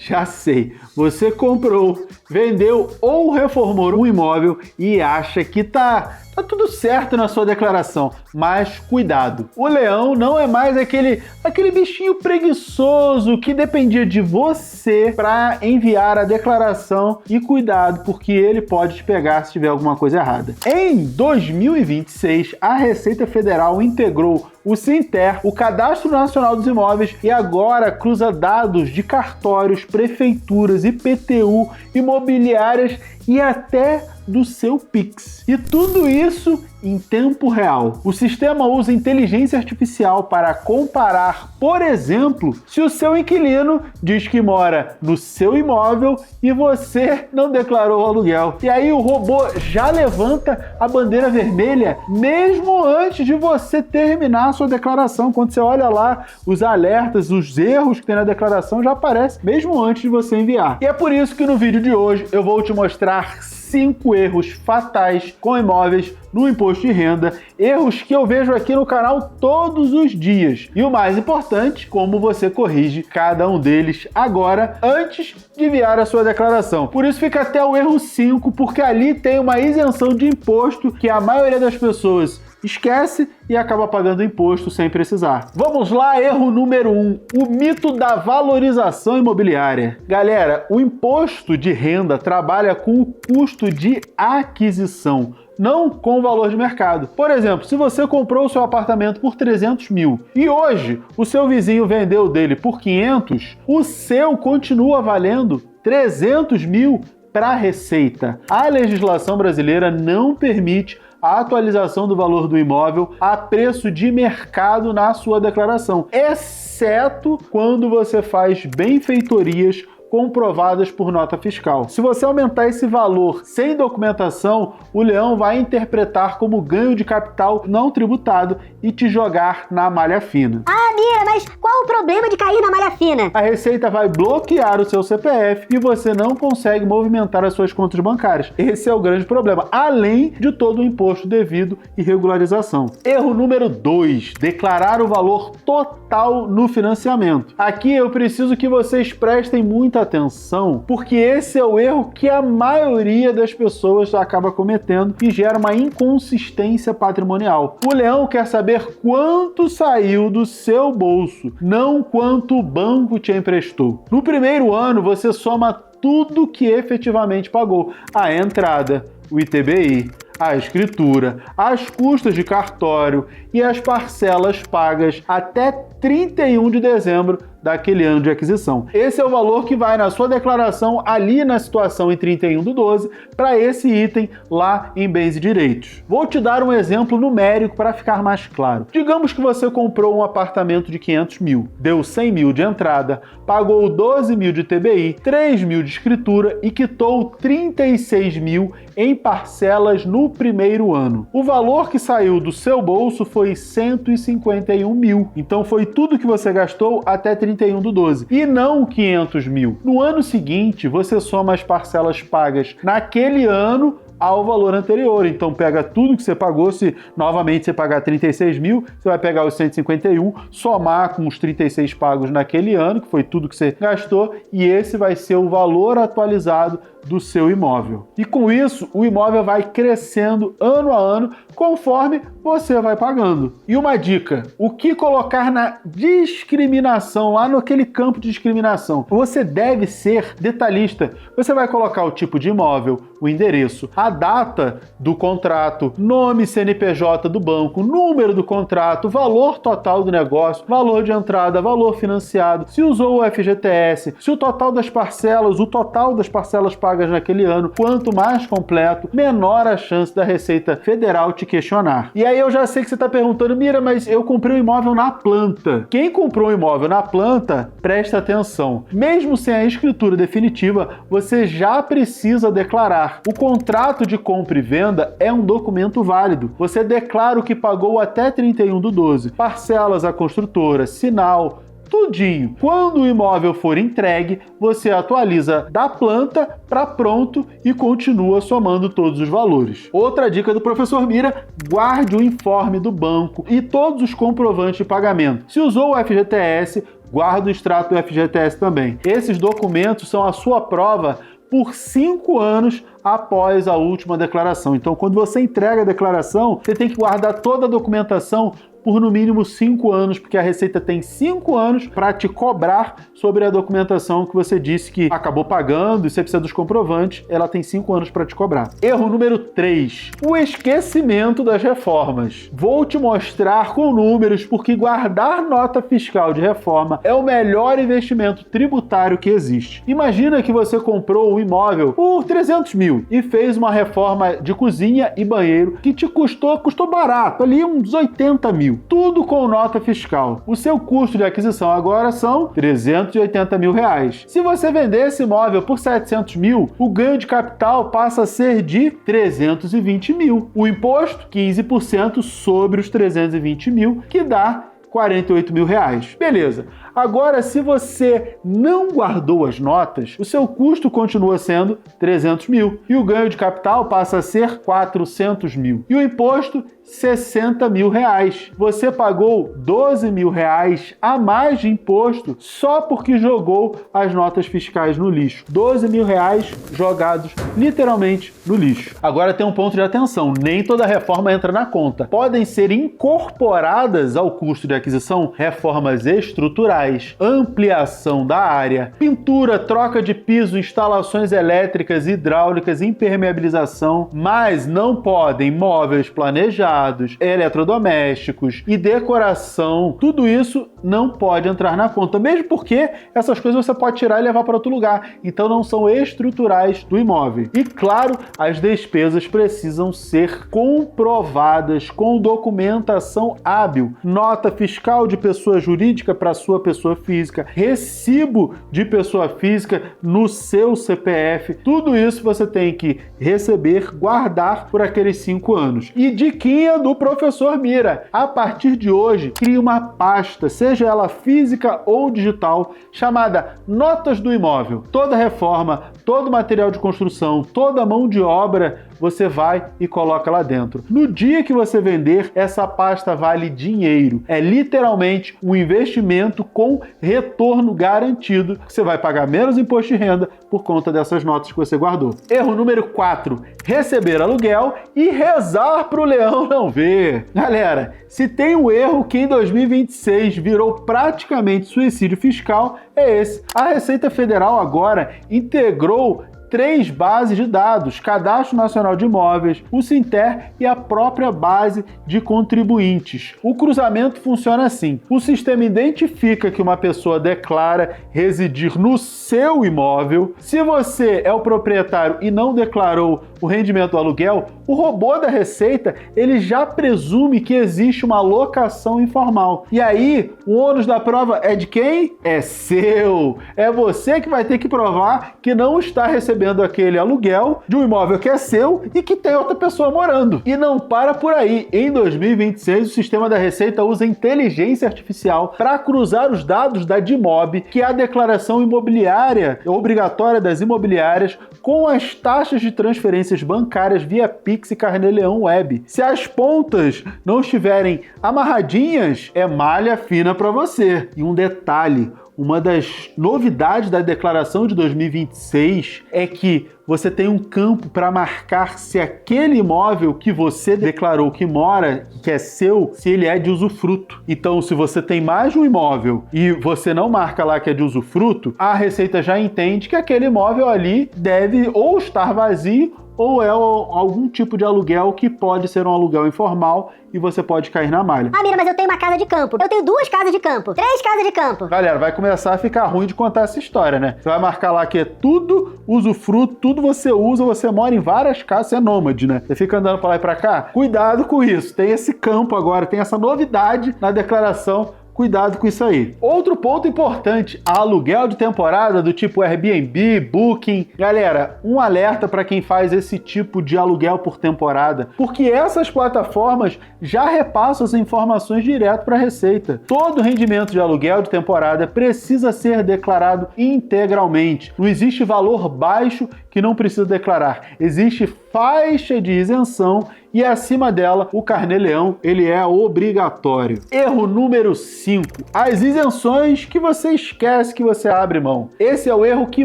Já sei, você comprou, vendeu ou reformou um imóvel e acha que tá tudo certo na sua declaração, mas cuidado, o leão não é mais aquele bichinho preguiçoso que dependia de você para enviar a declaração, e cuidado, porque ele pode te pegar se tiver alguma coisa errada. Em 2026, a Receita Federal integrou o Sinter, o Cadastro Nacional dos Imóveis, e agora cruza dados de cartórios, prefeituras, IPTU, imobiliárias e até do seu Pix. E tudo isso em tempo real. O sistema usa inteligência artificial para comparar, por exemplo, se o seu inquilino diz que mora no seu imóvel e você não declarou o aluguel. E aí o robô já levanta a bandeira vermelha mesmo antes de você terminar a sua declaração. Quando você olha lá, os alertas, os erros que tem na declaração já aparecem mesmo antes de você enviar. E é por isso que no vídeo de hoje eu vou te mostrar 5 erros fatais com imóveis no imposto de renda, erros que eu vejo aqui no canal todos os dias. E o mais importante, como você corrige cada um deles agora, antes de enviar a sua declaração. Por isso fica até o erro 5, porque ali tem uma isenção de imposto que a maioria das pessoas esquece e acaba pagando imposto sem precisar. Vamos lá, erro número 1, o mito da valorização imobiliária. Galera, o imposto de renda trabalha com o custo de aquisição, não com o valor de mercado. Por exemplo, se você comprou o seu apartamento por 300 mil e hoje o seu vizinho vendeu dele por 500, o seu continua valendo 300 mil para a Receita. A legislação brasileira não permite a atualização do valor do imóvel a preço de mercado na sua declaração, exceto quando você faz benfeitorias comprovadas por nota fiscal. Se você aumentar esse valor sem documentação, o leão vai interpretar como ganho de capital não tributado e te jogar na malha fina. Ah, Mira, mas qual o problema de cair na malha fina? A Receita vai bloquear o seu CPF e você não consegue movimentar as suas contas bancárias. Esse é o grande problema, além de todo o imposto devido e regularização. Erro número 2, declarar o valor total no financiamento. Aqui eu preciso que vocês prestem muita atenção, porque esse é o erro que a maioria das pessoas acaba cometendo e gera uma inconsistência patrimonial. O leão quer saber quanto saiu do seu bolso, não quanto o banco te emprestou. No primeiro ano, você soma tudo que efetivamente pagou: a entrada, o ITBI, a escritura, as custas de cartório e as parcelas pagas até 31 de dezembro daquele ano de aquisição. Esse é o valor que vai na sua declaração ali na situação em 31/12 para esse item lá em bens e direitos. Vou te dar um exemplo numérico para ficar mais claro. Digamos que você comprou um apartamento de 500 mil, deu 100 mil de entrada, pagou 12 mil de TBI, 3 mil de escritura e quitou 36 mil em parcelas no primeiro ano. O valor que saiu do seu bolso foi 151 mil. Então foi tudo que você gastou até 31/12 e não 500 mil. No ano seguinte, você soma as parcelas pagas naquele ano ao valor anterior. Então pega tudo que você pagou, se novamente você pagar 36 mil, você vai pegar os 151, somar com os 36 pagos naquele ano, que foi tudo que você gastou, e esse vai ser o valor atualizado do seu imóvel. E com isso, o imóvel vai crescendo ano a ano, conforme você vai pagando. E uma dica, o que colocar na discriminação, lá naquele campo de discriminação? Você deve ser detalhista. Você vai colocar o tipo de imóvel, o endereço, a data do contrato, nome, CNPJ do banco, número do contrato, valor total do negócio, valor de entrada, valor financiado, se usou o FGTS, se o total das parcelas pagas naquele ano. Quanto mais completo, menor a chance da Receita Federal te questionar. E aí eu já sei que você está perguntando: Mira, mas eu comprei um imóvel na planta. Quem comprou um imóvel na planta, presta atenção. Mesmo sem a escritura definitiva, você já precisa declarar. O contrato de compra e venda é um documento válido. Você declara o que pagou até 31/12, parcelas à construtora, sinal, tudinho. Quando o imóvel for entregue, você atualiza da planta para pronto e continua somando todos os valores. Outra dica do professor Mira: guarde o informe do banco e todos os comprovantes de pagamento. Se usou o FGTS, guarda o extrato do FGTS também. Esses documentos são a sua prova por 5 anos após a última declaração. Então, quando você entrega a declaração, você tem que guardar toda a documentação por no mínimo 5 anos, porque a Receita tem 5 anos para te cobrar sobre a documentação que você disse que acabou pagando, e você precisa dos comprovantes, ela tem 5 anos para te cobrar. Erro número 3, o esquecimento das reformas. Vou te mostrar com números porque guardar nota fiscal de reforma é o melhor investimento tributário que existe. Imagina que você comprou um imóvel por 300 mil e fez uma reforma de cozinha e banheiro que te custou barato, ali uns 80 mil. Tudo com nota fiscal. O seu custo de aquisição agora são 380 mil reais. Se você vender esse imóvel por 700 mil, o ganho de capital passa a ser de 320 mil. O imposto, 15% sobre os 320 mil, que dá 48 mil reais. Beleza. Agora, se você não guardou as notas, o seu custo continua sendo 300 mil e o ganho de capital passa a ser 400 mil. E o imposto, 60 mil reais. Você pagou 12 mil reais a mais de imposto só porque jogou as notas fiscais no lixo. 12 mil reais jogados literalmente no lixo. Agora tem um ponto de atenção, nem toda reforma entra na conta. Podem ser incorporadas ao custo de aquisição reformas estruturais, ampliação da área, pintura, troca de piso, instalações elétricas, hidráulicas, impermeabilização, mas não podem móveis planejados, eletrodomésticos e decoração. Tudo isso não pode entrar na conta, mesmo porque essas coisas você pode tirar e levar para outro lugar, então não são estruturais do imóvel. E claro, as despesas precisam ser comprovadas com documentação hábil, nota fiscal de pessoa jurídica para sua pessoa física, recibo de pessoa física no seu CPF, tudo isso você tem que receber, guardar por aqueles 5 anos. E diquinha do professor Mira, a partir de hoje, crie uma pasta, seja ela física ou digital, chamada Notas do Imóvel. Toda reforma, todo material de construção, toda mão de obra, você vai e coloca lá dentro. No dia que você vender, essa pasta vale dinheiro. É literalmente um investimento com retorno garantido. Você vai pagar menos imposto de renda por conta dessas notas que você guardou. Erro número 4, receber aluguel e rezar para o leão não ver. Galera, se tem um erro que em 2026 virou praticamente suicídio fiscal, é esse. A Receita Federal agora integrou 3 bases de dados: Cadastro Nacional de Imóveis, o Sinter e a própria base de contribuintes. O cruzamento funciona assim: o sistema identifica que uma pessoa declara residir no seu imóvel. Se você é o proprietário e não declarou o rendimento do aluguel, o robô da Receita ele já presume que existe uma locação informal. E aí, o ônus da prova é de quem? É seu. É você que vai ter que provar que não está recebendo aquele aluguel de um imóvel que é seu e que tem outra pessoa morando. E não para por aí. Em 2026, o sistema da Receita usa inteligência artificial para cruzar os dados da DIMOB, que é a declaração imobiliária obrigatória das imobiliárias, com as taxas de transferências bancárias via Pix e Carnê-Leão Web. Se as pontas não estiverem amarradinhas, é malha fina para você. E um detalhe: uma das novidades da declaração de 2026 é que você tem um campo para marcar se aquele imóvel que você declarou que mora, que é seu, se ele é de usufruto. Então, se você tem mais de um imóvel e você não marca lá que é de usufruto, a Receita já entende que aquele imóvel ali deve ou estar vazio ou é algum tipo de aluguel que pode ser um aluguel informal e você pode cair na malha. Ah, Mira, mas eu tenho uma casa de campo. Eu tenho 2 casas de campo. 3 casas de campo. Galera, vai começar a ficar ruim de contar essa história, né? Você vai marcar lá que é tudo usufruto, tudo você usa, você mora em várias casas, você é nômade, né? Você fica andando pra lá e pra cá. Cuidado com isso. Tem esse campo agora, tem essa novidade na declaração. Cuidado com isso aí. Outro ponto importante: aluguel de temporada do tipo Airbnb, Booking. Galera, um alerta para quem faz esse tipo de aluguel por temporada, porque essas plataformas já repassam as informações direto para a Receita. Todo rendimento de aluguel de temporada precisa ser declarado integralmente. Não existe valor baixo que não precisa declarar. Existe faixa de isenção e acima dela o carnê-leão ele é obrigatório. Erro número 5. As isenções que você esquece que você abre mão. Esse é o erro que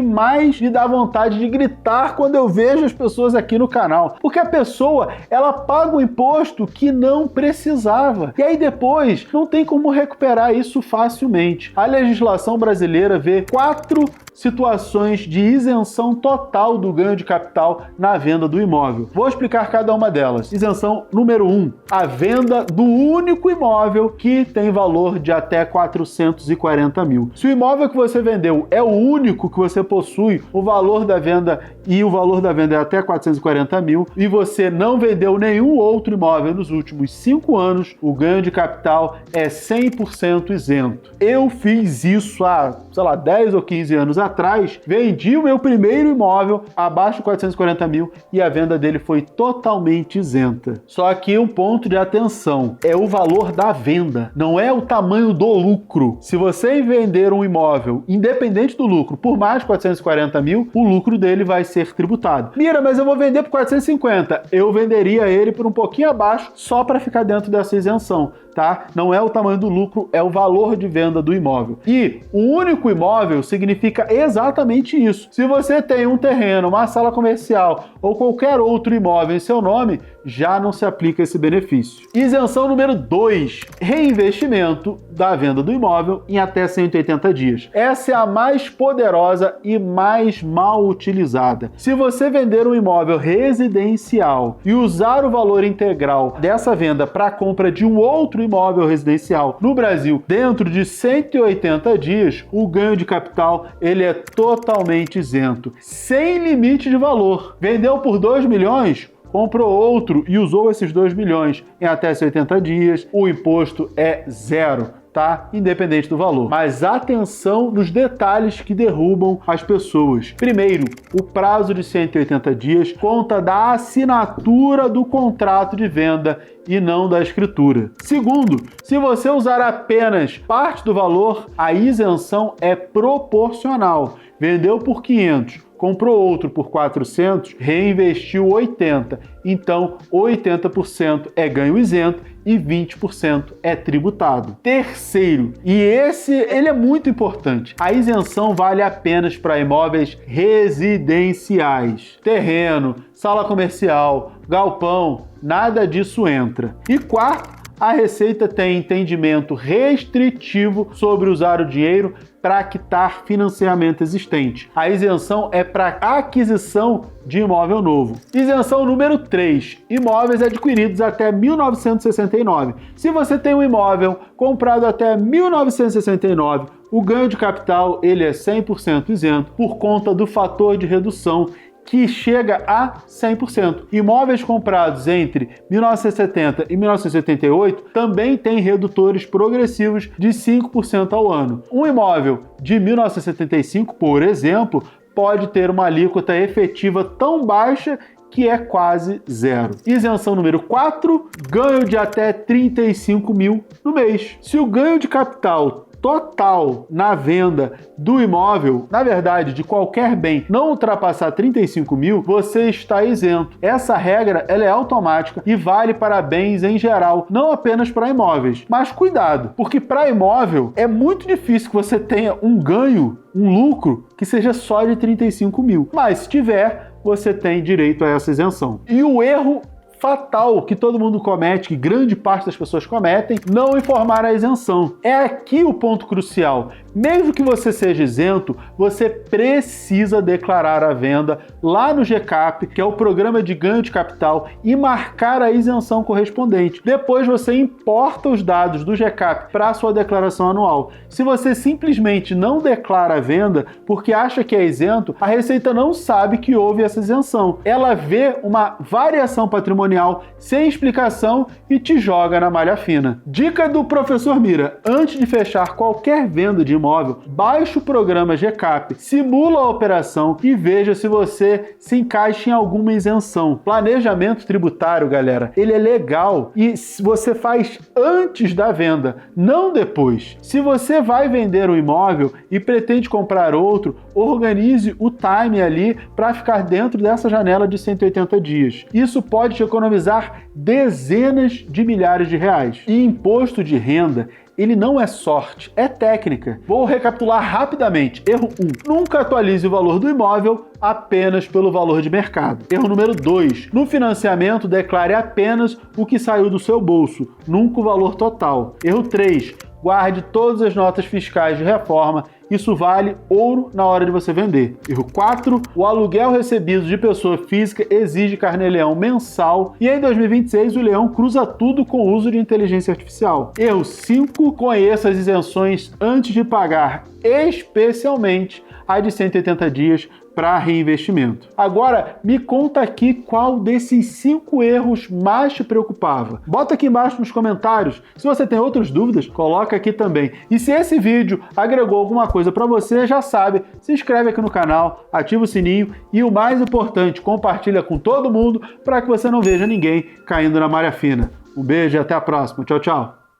mais me dá vontade de gritar quando eu vejo as pessoas aqui no canal, porque a pessoa ela paga um imposto que não precisava e aí depois não tem como recuperar isso facilmente. A legislação brasileira vê 4 situações de isenção total do ganho de capital na venda do imóvel. Vou explicar cada uma delas. Isenção número 1, a venda do único imóvel que tem valor de até 440 mil. Se o imóvel que você vendeu é o único que você possui, o valor da venda é até 440 mil e você não vendeu nenhum outro imóvel nos últimos 5 anos, o ganho de capital é 100% isento. Eu fiz isso há, 10 ou 15 anos atrás, vendi o meu primeiro imóvel abaixo de 440 mil e a venda dele foi totalmente isenta. Só que um ponto de atenção é o valor da venda, não é o tamanho do lucro. Se você vender um imóvel, independente do lucro, por mais de 440 mil, o lucro dele vai ser tributado. Mira, mas eu vou vender por 450. Eu venderia ele por um pouquinho abaixo só para ficar dentro dessa isenção, tá? Não é o tamanho do lucro, é o valor de venda do imóvel. E o único imóvel significa exatamente isso. Se você tem um terreno, uma sala comercial ou qualquer outro imóvel em seu nome, já não se aplica esse benefício. Isenção número 2, reinvestimento da venda do imóvel em até 180 dias. Essa é a mais poderosa e mais mal utilizada. Se você vender um imóvel residencial e usar o valor integral dessa venda para a compra de um outro imóvel residencial no Brasil dentro de 180 dias, o ganho de capital ele é totalmente isento, sem limite de valor. Vendeu por 2 milhões? Comprou outro e usou esses 2 milhões em até 180 dias, o imposto é zero, tá? Independente do valor. Mas atenção nos detalhes que derrubam as pessoas. Primeiro, o prazo de 180 dias conta da assinatura do contrato de venda e não da escritura. Segundo, se você usar apenas parte do valor, a isenção é proporcional. Vendeu por 500, comprou outro por 400, reinvestiu 80. Então, 80% é ganho isento e 20% é tributado. Terceiro, e ele é muito importante, a isenção vale apenas para imóveis residenciais. Terreno, sala comercial, galpão, nada disso entra. E quarto, a Receita tem entendimento restritivo sobre usar o dinheiro para quitar financiamento existente. A isenção é para aquisição de imóvel novo. Isenção número 3, imóveis adquiridos até 1969. Se você tem um imóvel comprado até 1969, o ganho de capital ele é 100% isento por conta do fator de redução que chega a 100%. Imóveis comprados entre 1970 e 1978 também têm redutores progressivos de 5% ao ano. Um imóvel de 1975, por exemplo, pode ter uma alíquota efetiva tão baixa que é quase zero. Isenção número 4, ganho de até 35 mil no mês. Se o ganho de capital total na venda do imóvel, na verdade, de qualquer bem, não ultrapassar 35 mil, você está isento. Essa regra ela é automática e vale para bens em geral, não apenas para imóveis. Mas cuidado, porque para imóvel é muito difícil que você tenha um ganho, um lucro, que seja só de 35 mil. Mas se tiver, você tem direito a essa isenção. E o erro fatal que todo mundo comete, que grande parte das pessoas cometem, não informar a isenção. É aqui o ponto crucial. Mesmo que você seja isento, você precisa declarar a venda lá no GCAP, que é o Programa de Ganho de Capital, e marcar a isenção correspondente. Depois você importa os dados do GCAP para a sua declaração anual. Se você simplesmente não declara a venda porque acha que é isento, a Receita não sabe que houve essa isenção. Ela vê uma variação patrimonial sem explicação e te joga na malha fina. Dica do professor Mira: antes de fechar qualquer venda de imóvel, baixe o programa GCAP, simula a operação e veja se você se encaixa em alguma isenção. Planejamento tributário, galera, ele é legal e você faz antes da venda, não depois. Se você vai vender um imóvel e pretende comprar outro, organize o time ali para ficar dentro dessa janela de 180 dias. Isso pode te economizar dezenas de milhares de reais. E imposto de renda, ele não é sorte, é técnica. Vou recapitular rapidamente. Erro 1. Nunca atualize o valor do imóvel apenas pelo valor de mercado. Erro número 2. No financiamento, declare apenas o que saiu do seu bolso, nunca o valor total. Erro 3. Guarde todas as notas fiscais de reforma. Isso vale ouro na hora de você vender. Erro 4. O aluguel recebido de pessoa física exige carnê-leão mensal. E em 2026, o leão cruza tudo com o uso de inteligência artificial. Erro 5. Conheça as isenções antes de pagar, especialmente a de 180 dias para reinvestimento. Agora, me conta aqui qual desses 5 erros mais te preocupava. Bota aqui embaixo nos comentários. Se você tem outras dúvidas, coloca aqui também. E se esse vídeo agregou alguma coisa para você, já sabe, se inscreve aqui no canal, ativa o sininho e o mais importante, compartilha com todo mundo para que você não veja ninguém caindo na malha fina. Um beijo e até a próxima. Tchau, tchau.